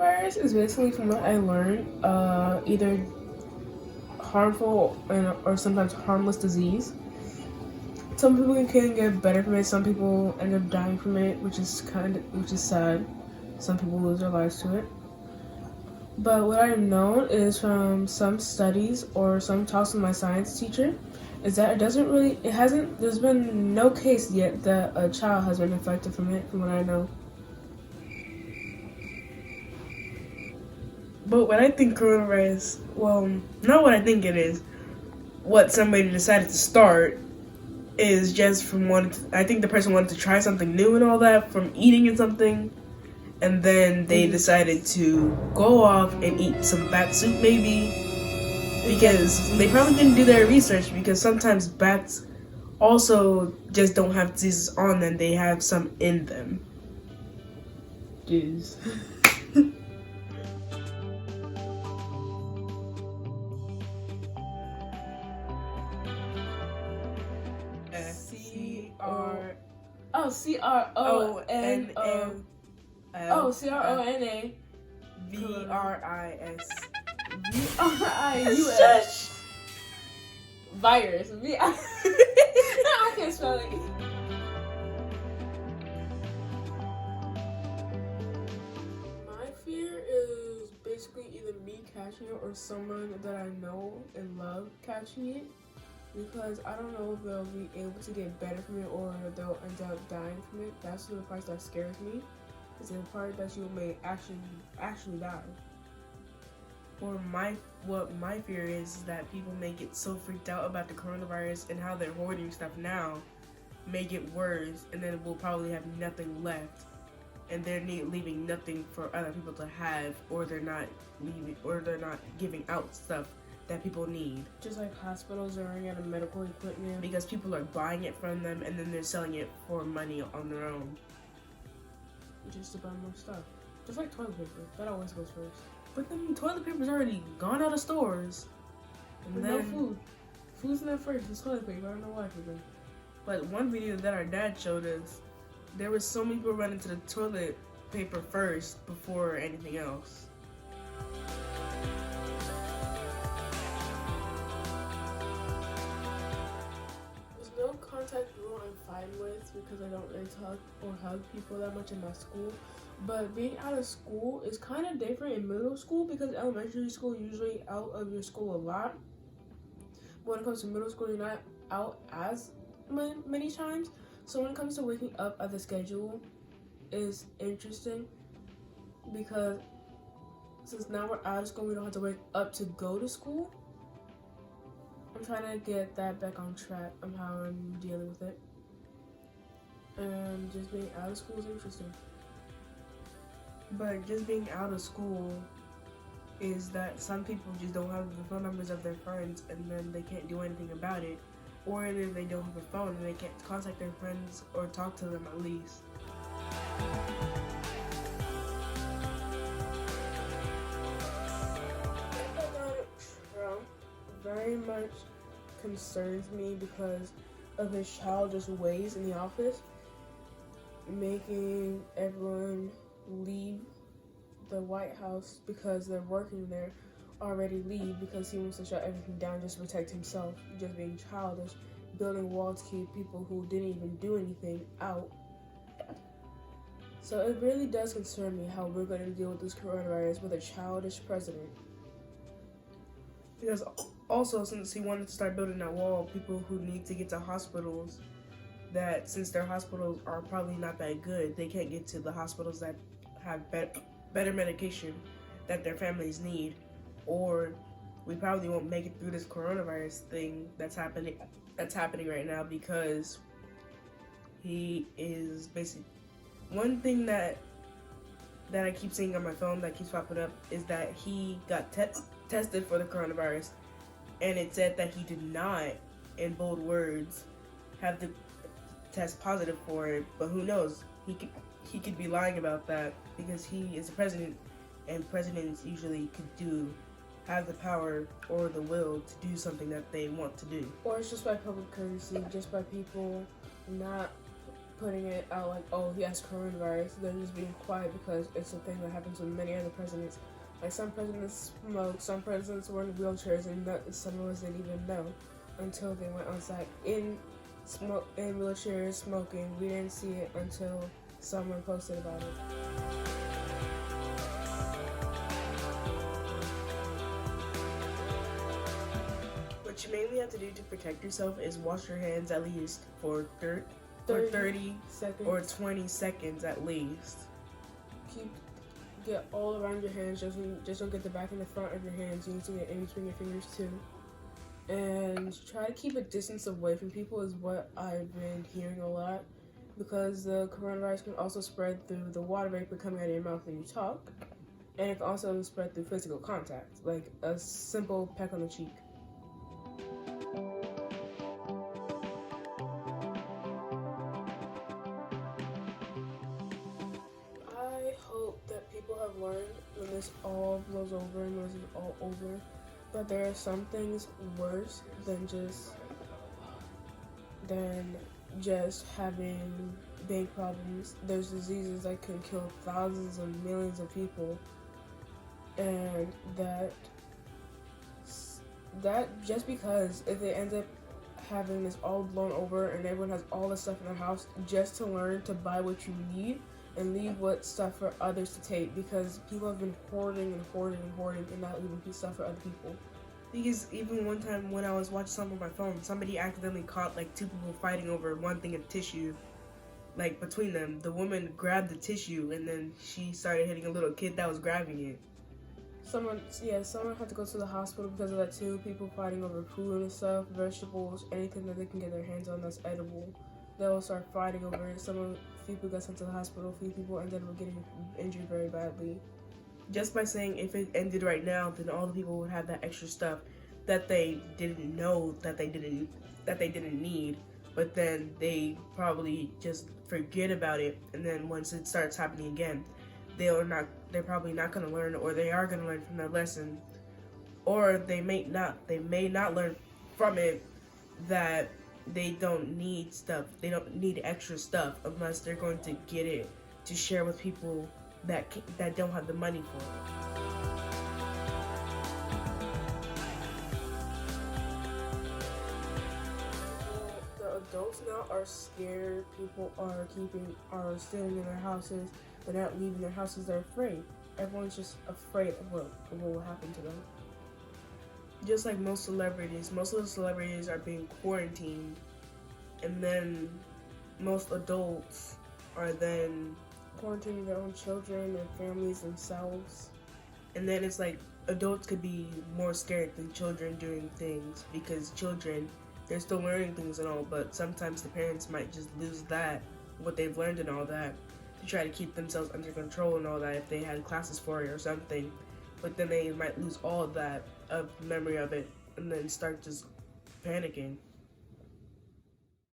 coronavirus is basically, from what I learned, either harmful or sometimes harmless disease. Some people can get better from it. Some people end up dying from it, which is sad. Some people lose their lives to it. But what I've known is from some studies or some talks with my science teacher is that there's been no case yet that a child has been infected from it, from what I know. But what I think coronavirus, not what I think it is, what somebody decided to start is just from I think the person wanted to try something new and all that from eating and something. And then they decided to go off and eat some bat soup, maybe, because they probably didn't do their research, because sometimes bats also just don't have diseases on them, they have some in them. Jeez. CRONA. CRONA. VRIS. VRIUS. Virus. I can't spell it. My fear is basically either me catching it or someone that I know and love catching it. Because I don't know if they'll be able to get better from it or they'll end up dying from it. That's the part that scares me. It's the part that you may actually die. Or what my fear is that people may get so freaked out about the coronavirus and how they're hoarding stuff now, may get worse, and then we'll probably have nothing left, and they're leaving nothing for other people to have, or they're not giving out stuff that people need. Just like hospitals are running out of medical equipment because people are buying it from them and then they're selling it for money on their own. Just to buy more stuff. Just like toilet paper. That always goes first. But then toilet paper's already gone out of stores. And then no food. Food's not first, it's toilet paper. I don't know why for them. But one video that our dad showed us, there was so many people running to the toilet paper first before anything else. Contact rule I'm fine with because I don't really talk or hug people that much in my school. But being out of school is kind of different in middle school because elementary school you're usually out of your school a lot. But when it comes to middle school, you're not out as many times. So when it comes to waking up at the schedule is interesting because since now we're out of school, we don't have to wake up to go to school. I'm trying to get that back on track of how I'm dealing with it. And just being out of school is interesting. But just being out of school is that some people just don't have the phone numbers of their friends and then they can't do anything about it. Or if they don't have a phone and they can't contact their friends or talk to them at least. Very much concerns me because of his childish ways in the office, making everyone leave the White House because they're working there already leave because he wants to shut everything down just to protect himself, just being childish, building walls to keep people who didn't even do anything out. So it really does concern me how we're going to deal with this coronavirus with a childish president. Because also, since he wanted to start building that wall, people who need to get to hospitals, that since their hospitals are probably not that good, they can't get to the hospitals that have better medication that their families need, or we probably won't make it through this coronavirus thing that's happening right now because he is basically one thing that I keep seeing on my phone that keeps popping up is that he got tested for the coronavirus, and it said that he did not, in bold words, have the test positive for it. But who knows? He could be lying about that because he is the president, and presidents usually have the power or the will to do something that they want to do. Or it's just by public courtesy, just by people not putting it out like, oh, he has coronavirus. They're just being quiet because it's a thing that happens with many other presidents. Like, some presidents smoked, some presidents were in wheelchairs, and some of us didn't even know until they went outside in wheelchairs smoking. We didn't see it until someone posted about it. What you mainly have to do to protect yourself is wash your hands at least for 30 seconds or 20 seconds at least. Get all around your hands. Just don't get the back and the front of your hands. You need to get in between your fingers too. And try to keep a distance away from people is what I've been hearing a lot, because the coronavirus can also spread through the water vapor coming out of your mouth when you talk, and it can also spread through physical contact, like a simple peck on the cheek. I hope that people have learned when this all blows over and when this is all over, that there are some things worse than just having big problems. There's diseases that can kill thousands and millions of people, and that just because if it ends up having this all blown over and everyone has all the stuff in their house, just to learn to buy what you need and leave what stuff for others to take, because people have been hoarding and not leaving stuff for other people. Because even one time when I was watching something on my phone, somebody accidentally caught like two people fighting over one thing of tissue. Like, between them, the woman grabbed the tissue and then she started hitting a little kid that was grabbing it. Someone had to go to the hospital because of that too. People fighting over food and stuff, vegetables, anything that they can get their hands on that's edible. They'll start fighting over it. Few people got sent to the hospital. Few people ended up getting injured very badly. Just by saying if it ended right now, then all the people would have that extra stuff that they didn't know that they didn't need, but then they probably just forget about it, and then once it starts happening again, they're probably not going to learn, or they are going to learn from their lesson, or they may not learn from it that they don't need stuff. They don't need extra stuff unless they're going to get it to share with people that don't have the money for it. The adults now are scared. People are staying in their houses. They're not leaving their houses. They're afraid. Everyone's just afraid of what will happen to them. Just like most of the celebrities are being quarantined, and then most adults are then quarantining their own children, their families, themselves. And then it's like adults could be more scared than children doing things, because children, they're still learning things and all, but sometimes the parents might just lose what they've learned and all that, to try to keep themselves under control and all that if they had classes for it or something. But then they might lose all of that, of memory of it, and then start just panicking.